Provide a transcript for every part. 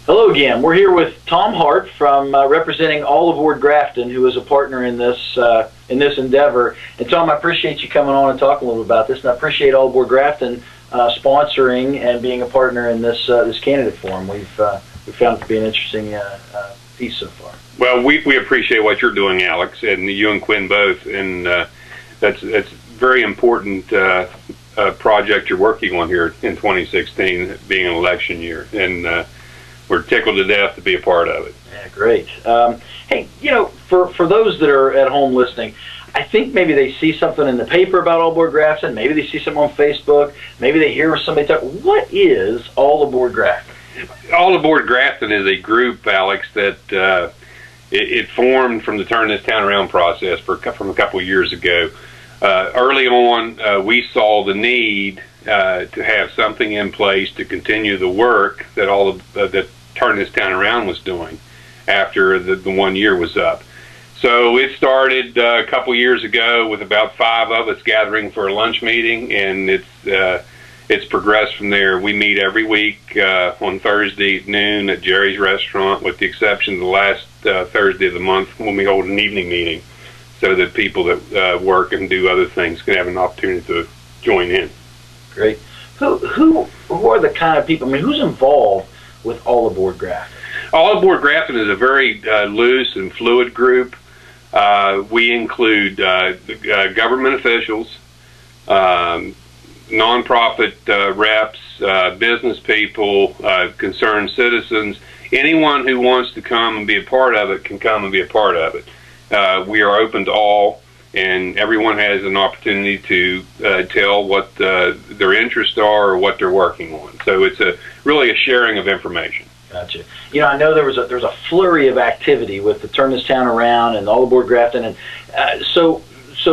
Hello again. We're here with Tom Hart from representing All Aboard Grafton, who is a partner in this endeavor. And Tom, I appreciate you coming on and talking a little bit about this, and I appreciate All Aboard Grafton sponsoring and being a partner in this candidate forum. We've found it to be an interesting piece so far. Well, we appreciate what you're doing, Alex, and you and Quinn both, and that's very important project you're working on here in 2016, being an election year, and we're tickled to death to be a part of it. Yeah, great. Hey, for those that are at home listening, I think maybe they see something in the paper about All Aboard Grafton, maybe they see something on Facebook, maybe they hear somebody talk. What is All Aboard Grafton? All Aboard Grafton is a group, Alex, that it formed from the Turn This Town Around process from a couple of years ago. Early on, we saw the need to have something in place to continue the work that that Turn This Town Around was doing after the 1 year was up. So it started a couple years ago with about 5 of us gathering for a lunch meeting, and it's progressed from there. We meet every week on Thursday at noon at Jerry's Restaurant, with the exception of the last Thursday of the month when we hold an evening meeting, so that people that work and do other things can have an opportunity to join in. Great. Who are the kind of people? I mean, who's involved with All Aboard Grafton? All Aboard Grafton is a very loose and fluid group. We include government officials, nonprofit reps, business people, concerned citizens. Anyone who wants to come and be a part of it can come and be a part of it. We are open to all, and everyone has an opportunity to tell what their interests are or what they're working on. So it's really a sharing of information. Gotcha. I know there's a flurry of activity with the Turn This Town Around and All Aboard Grafton, and so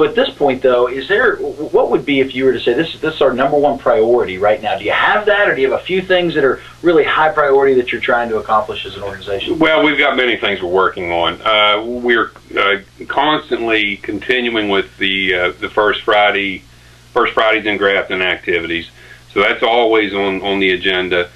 at this point, though, what would be, if you were to say this is our number 1 priority right now? Do you have that, or do you have a few things that are really high priority that you're trying to accomplish as an organization? Well, we've got many things we're working on. We're constantly continuing with the First Fridays in Grafton activities, so that's always on the agenda.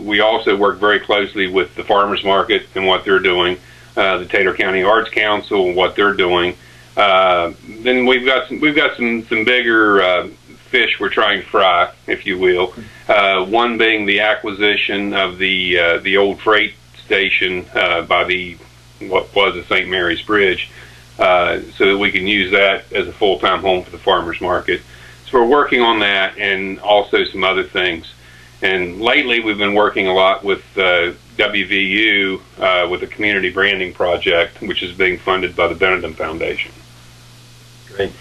We also work very closely with the Farmers Market and what they're doing, the Taylor County Arts Council and what they're doing. Then we've got some bigger fish we're trying to fry, if you will. One being the acquisition of the old freight station by what was the St. Mary's Bridge, so that we can use that as a full-time home for the farmers market. So we're working on that, and also some other things. And lately we've been working a lot with WVU with a community branding project, which is being funded by the Benedum Foundation. Great.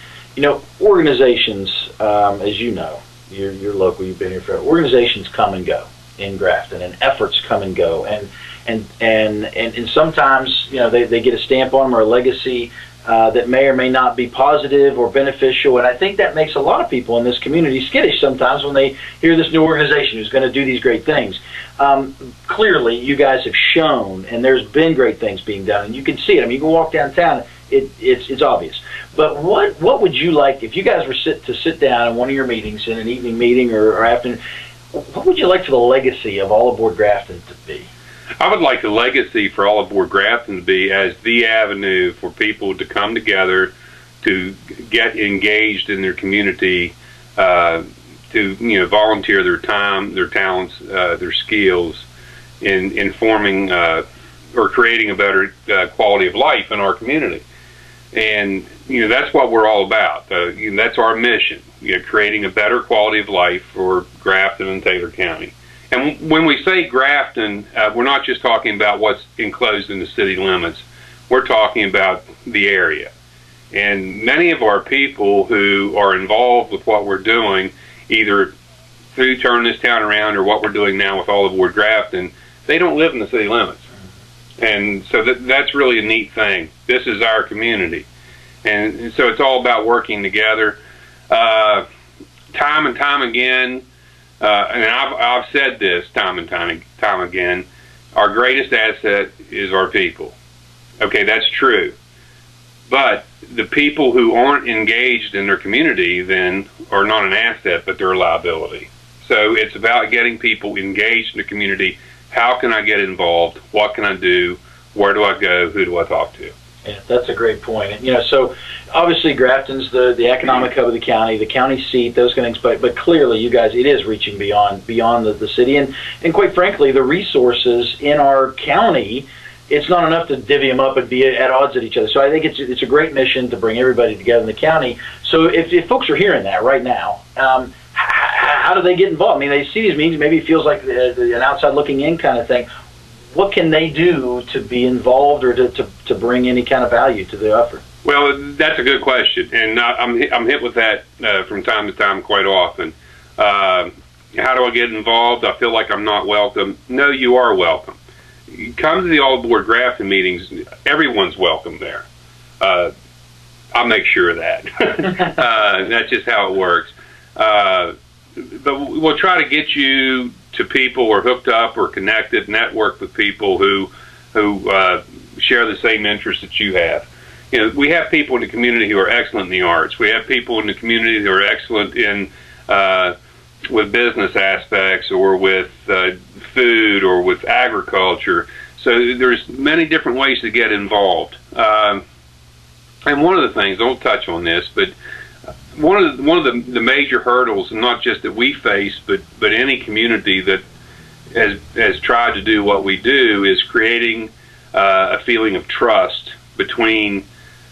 Organizations, as you know, you're local, you've been here forever. Organizations come and go in Grafton, and efforts come and go, and sometimes they get a stamp on them, or a legacy that may or may not be positive or beneficial. And I think that makes a lot of people in this community skittish sometimes when they hear this new organization who's going to do these great things. Clearly, you guys have shown, and there's been great things being done, and you can see it. I mean, you can walk downtown. It's obvious. But what would you like, if you guys were to sit down in one of your meetings, in an evening meeting or afternoon, what would you like for the legacy of All Aboard Grafton to be? I would like the legacy for All Aboard Grafton to be as the avenue for people to come together, to get engaged in their community, to volunteer their time, their talents, their skills in forming or creating a better quality of life in our community. And that's what we're all about. That's our mission, creating a better quality of life for Grafton and Taylor County. And when we say Grafton, we're not just talking about what's enclosed in the city limits. We're talking about the area. And many of our people who are involved with what we're doing, either through Turn This Town Around or what we're doing now with All Aboard Grafton, they don't live in the city limits. And so that's really a neat thing. This is our community. And so it's all about working together. Time and time again, and I've said this time and time again, our greatest asset is our people. Okay, that's true. But the people who aren't engaged in their community then are not an asset, but they're a liability. So it's about getting people engaged in the community, how can I get involved? What can I do? Where do I go? Who do I talk to? Yeah, that's a great point. And, so obviously Grafton's the economic hub of the county seat, those kind of things, but clearly you guys, it is reaching beyond the city. And quite frankly, the resources in our county, it's not enough to divvy them up and be at odds with each other. So I think it's a great mission to bring everybody together in the county. So if folks are hearing that right now, how do they get involved? I mean, they see these meetings, maybe it feels like an outside looking in kind of thing. What can they do to be involved or to bring any kind of value to the effort? Well, that's a good question, and I'm hit with that from time to time quite often. How do I get involved? I feel like I'm not welcome. No, you are welcome. You come to the All Aboard Grafton meetings. Everyone's welcome there. I'll make sure of that. That's just how it works. But we'll try to get you to people or hooked up or connected, network with people who share the same interests that you have. We have people in the community who are excellent in the arts. We have people in the community who are excellent in with business aspects or with food or with agriculture. So there's many different ways to get involved. And one of the things, don't touch on this, but one of the major hurdles, not just that we face, but any community that has tried to do what we do, is creating a feeling of trust between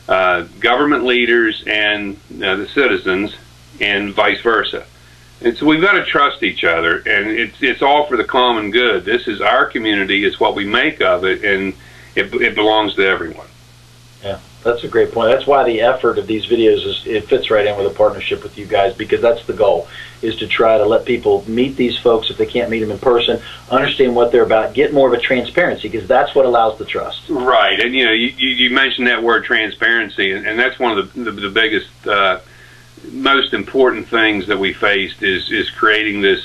government leaders and the citizens, and vice versa. And so we've got to trust each other, and it's all for the common good. This is our community; it's what we make of it, and it belongs to everyone. Yeah. That's a great point. That's why the effort of these videos it fits right in with a partnership with you guys, because that's the goal, is to try to let people meet these folks if they can't meet them in person, understand what they're about, get more of a transparency, because that's what allows the trust. Right, and you mentioned that word transparency, and that's one of the biggest, most important things that we faced is creating this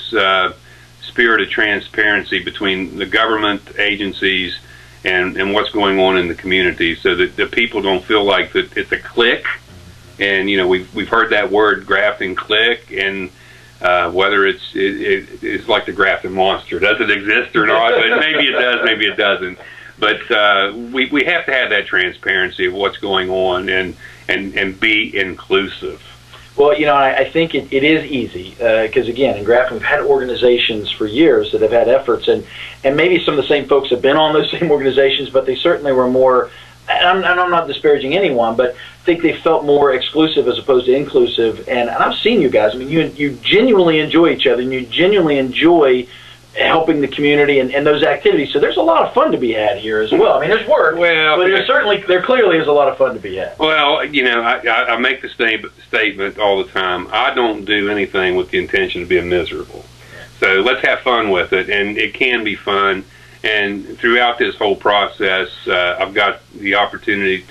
spirit of transparency between the government agencies and what's going on in the community, so that the people don't feel like that it's a clique. And we've heard that word, Grafton clique, and whether it's like the Grafton monster, does it exist or not? But maybe it does, maybe it doesn't. But we have to have that transparency of what's going on and be inclusive. Well, I think it is easy because, again, in Grafton, we've had organizations for years that have had efforts, and maybe some of the same folks have been on those same organizations, but they certainly were more, and I'm not disparaging anyone, but I think they felt more exclusive as opposed to inclusive. And I've seen you guys. I mean, you genuinely enjoy each other, and you genuinely enjoy helping the community and those activities. So there's a lot of fun to be had here as well. I mean, there's work, but there clearly is a lot of fun to be had. Well, I make the statement all the time. I don't do anything with the intention of being miserable. So let's have fun with it, and it can be fun. And throughout this whole process, I've got the opportunity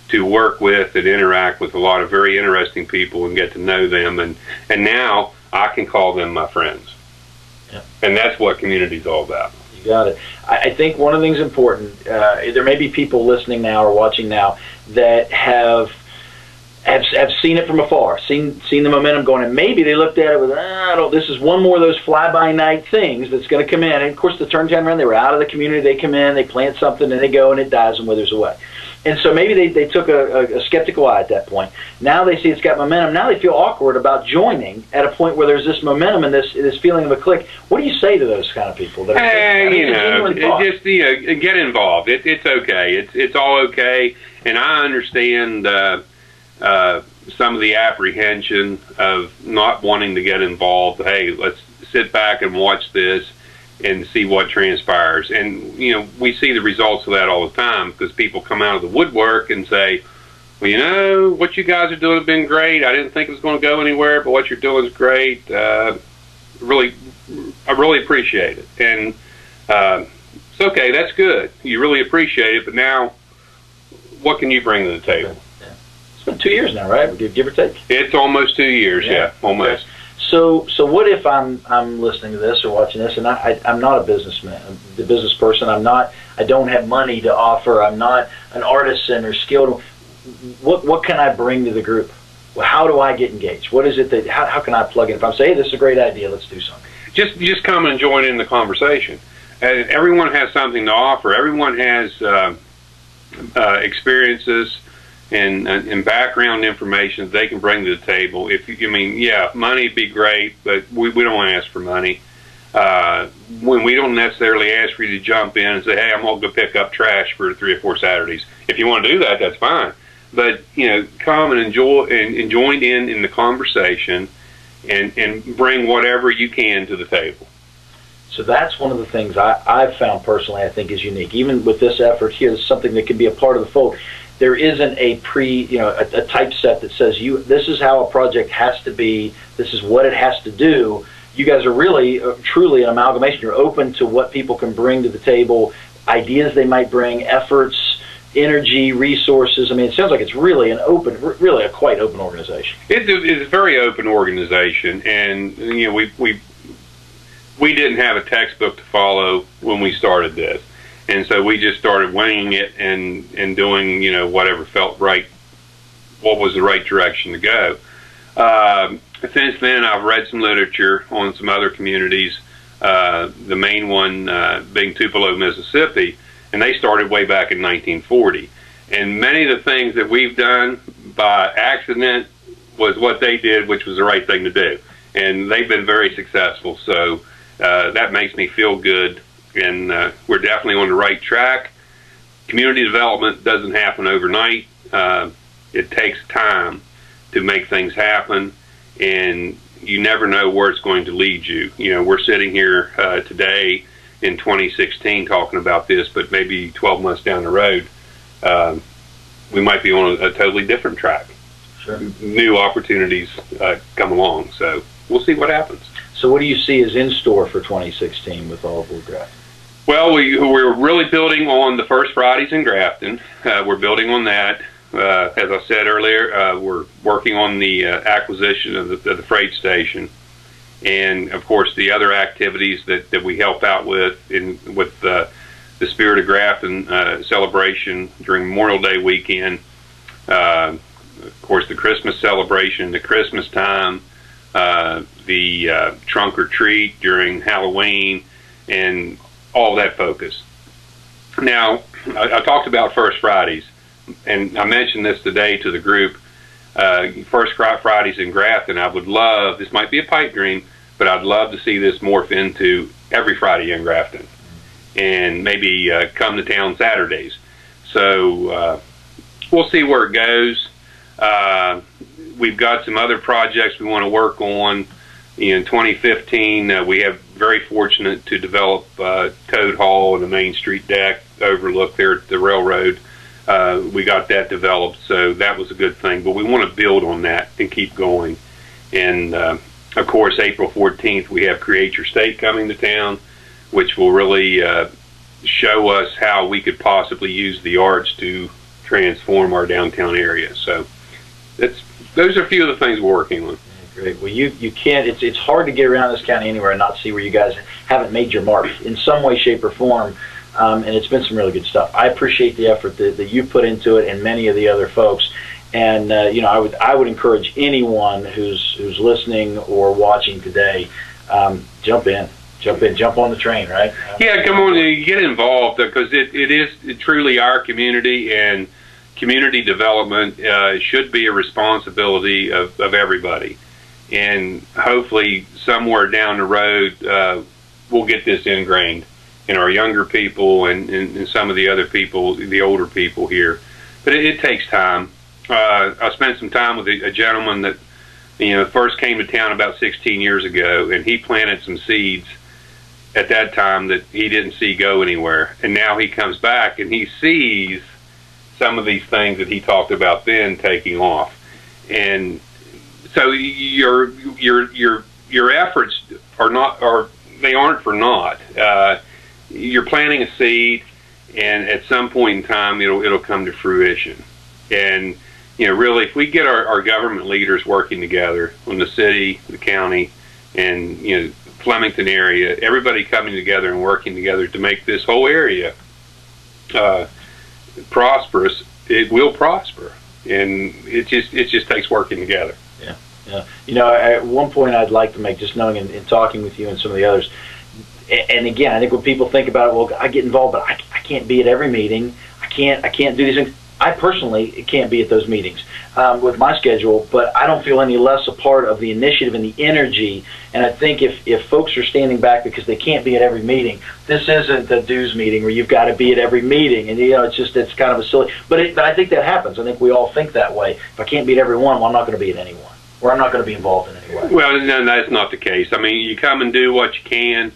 to work with and interact with a lot of very interesting people and get to know them, and now I can call them my friends. Yeah. And that's what community is all about. You got it. I think one of the things important, there may be people listening now or watching now that have seen it from afar, seen the momentum going, and maybe they looked at it with, this is one more of those fly-by-night things that's going to come in. And, of course, the turn time around, they were out of the community, they come in, they plant something, and they go, and it dies and withers away. And so maybe they took a skeptical eye at that point. Now they see it's got momentum. Now they feel awkward about joining at a point where there's this momentum and this feeling of a clique. What do you say to those kind of people? That just get involved. It's okay. It's all okay. And I understand some of the apprehension of not wanting to get involved. Hey, let's sit back and watch this and see what transpires. And, we see the results of that all the time, because people come out of the woodwork and say, well, what you guys are doing has been great. I didn't think it was going to go anywhere, but what you're doing is great. I really appreciate it. And it's okay, that's good. You really appreciate it, but now what can you bring to the table? Yeah. It's been 2 years now, right? Give or take? It's almost 2 years, yeah almost. Okay. So what if I'm listening to this or watching this, and I'm not a businessman, I'm the business person. I don't have money to offer. I'm not an artisan or skilled. What can I bring to the group? Well, how do I get engaged? What is it that how can I plug in? If I'm saying, hey, this is a great idea, let's do something. Just come and join in the conversation. everyone has something to offer. Everyone has experiences and background information that they can bring to the table. Yeah, money'd be great, but we don't want to ask for money. When we don't necessarily ask for you to jump in and say, hey, I'm going to go pick up trash for 3 or 4 Saturdays. If you want to do that, that's fine. But, come and enjoy and join in the conversation and bring whatever you can to the table. So that's one of the things I've found personally I think is unique. Even with this effort here, it's something that can be a part of the fold. There isn't a a typeset that says this is how a project has to be, this is what it has to do. You guys are really, truly an amalgamation. You're open to what people can bring to the table, ideas they might bring, efforts, energy, resources. I mean, it sounds like it's really a quite open organization. It's a very open organization, and we didn't have a textbook to follow when we started this, and so we just started winging it and doing whatever felt right, what was the right direction to go. Since then, I've read some literature on some other communities, the main one being Tupelo, Mississippi, and they started way back in 1940. And many of the things that we've done by accident was what they did, which was the right thing to do. And they've been very successful, so that makes me feel good, and we're definitely on the right track. Community development doesn't happen overnight. It takes time to make things happen, and you never know where it's going to lead you. We're sitting here today in 2016 talking about this, but maybe 12 months down the road, we might be on a totally different track. Sure. New opportunities come along, so we'll see what happens. So what do you see is in store for 2016 with All Aboard Grafton? Well, we're really building on the First Fridays in Grafton. We're building on that. As I said earlier, we're working on the acquisition of the freight station, and of course the other activities that we help out with the Spirit of Grafton celebration during Memorial Day weekend. Of course, the Christmas celebration, the Christmas time, the trunk or treat during Halloween, and all that focus. Now, I talked about First Fridays, and I mentioned this today to the group. First Fridays in Grafton, I would love, this might be a pipe dream, but I'd love to see this morph into every Friday in Grafton, and maybe come to town Saturdays. So we'll see where it goes. We've got some other projects we want to work on. In 2015, we have very fortunate to develop Toad Hall and the Main Street deck overlook there at the railroad. We got that developed, so that was a good thing. But we want to build on that and keep going. And of course, April 14th, we have Create Your State coming to town, which will really show us how we could possibly use the arts to transform our downtown area. So those are a few of the things we're working on. Great. Well, you can't. It's hard to get around this county anywhere and not see where you guys haven't made your mark in some way, shape, or form. And it's been some really good stuff. I appreciate the effort that you put into it, and many of the other folks. And I would encourage anyone who's listening or watching today, jump on the train, right? Yeah, come on, get involved, because it is truly our community, and community development should be a responsibility of everybody. And hopefully somewhere down the road we'll get this ingrained in our younger people and some of the other people, the older people here. But it takes time. I spent some time with a gentleman that first came to town about 16 years ago, and he planted some seeds at that time that he didn't see go anywhere. And now he comes back and he sees some of these things that he talked about then taking off. And so your efforts aren't for naught. You're planting a seed, and at some point in time it'll come to fruition. And really, if we get our government leaders working together on the city, the county, and Flemington area, everybody coming together and working together to make this whole area prosperous, it will prosper. And it just takes working together. Yeah. At one point I'd like to make, just knowing and talking with you and some of the others, and again, I think when people think about it, well, I get involved, but I can't be at every meeting. I can't do these things. I personally can't be at those meetings with my schedule, but I don't feel any less a part of the initiative and the energy. And I think if folks are standing back because they can't be at every meeting, this isn't the dues meeting where you've got to be at every meeting. And it's kind of a silly. But I think that happens. I think we all think that way. If I can't be at every one, well, I'm not going to be at any one, or I'm not going to be involved in any way. Well, no, that's not the case. I mean, you come and do what you can.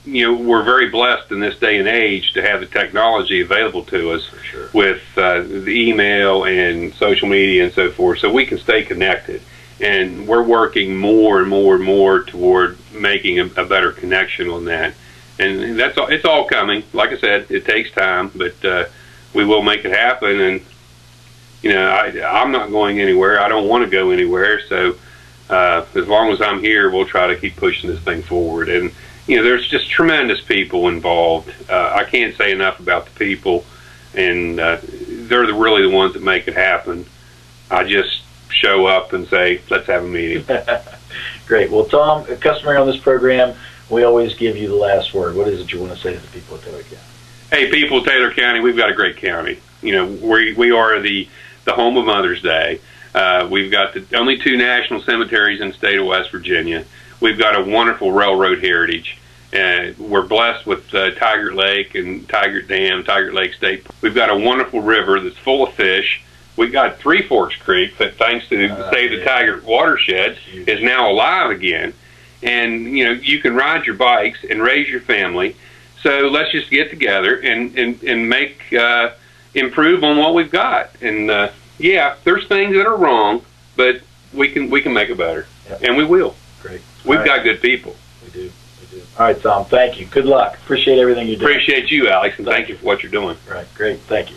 We're very blessed in this day and age to have the technology available to us. For sure. With the email and social media and so forth, so we can stay connected. And we're working more and more and more toward making a better connection on that. And that's all. It's all coming. Like I said, it takes time, but we will make it happen. And I'm not going anywhere. I don't want to go anywhere. So as long as I'm here, we'll try to keep pushing this thing forward. And there's just tremendous people involved. I can't say enough about the people, and they're really the ones that make it happen. I just show up and say, let's have a meeting. Great. Well, Tom, customary on this program, we always give you the last word. What is it you want to say to the people of Taylor County? Hey, people of Taylor County, we've got a great county. We are the home of Mother's Day. We've got the only 2 national cemeteries in the state of West Virginia. We've got a wonderful railroad heritage. We're blessed with Tigert Lake and Tigert Dam, Tigert Lake State. We've got a wonderful river that's full of fish. We've got Three Forks Creek that, thanks to Save the Tigert watershed, is now alive again. And, you can ride your bikes and raise your family. So let's just get together and make improve on what we've got. And, there's things that are wrong, but we can make it better. Yep. And we will. Great. We've got good people. We do. All right, Tom, thank you. Good luck. Appreciate everything you do. Appreciate you, Alex, and thank you for what you're doing. Right, great. Thank you.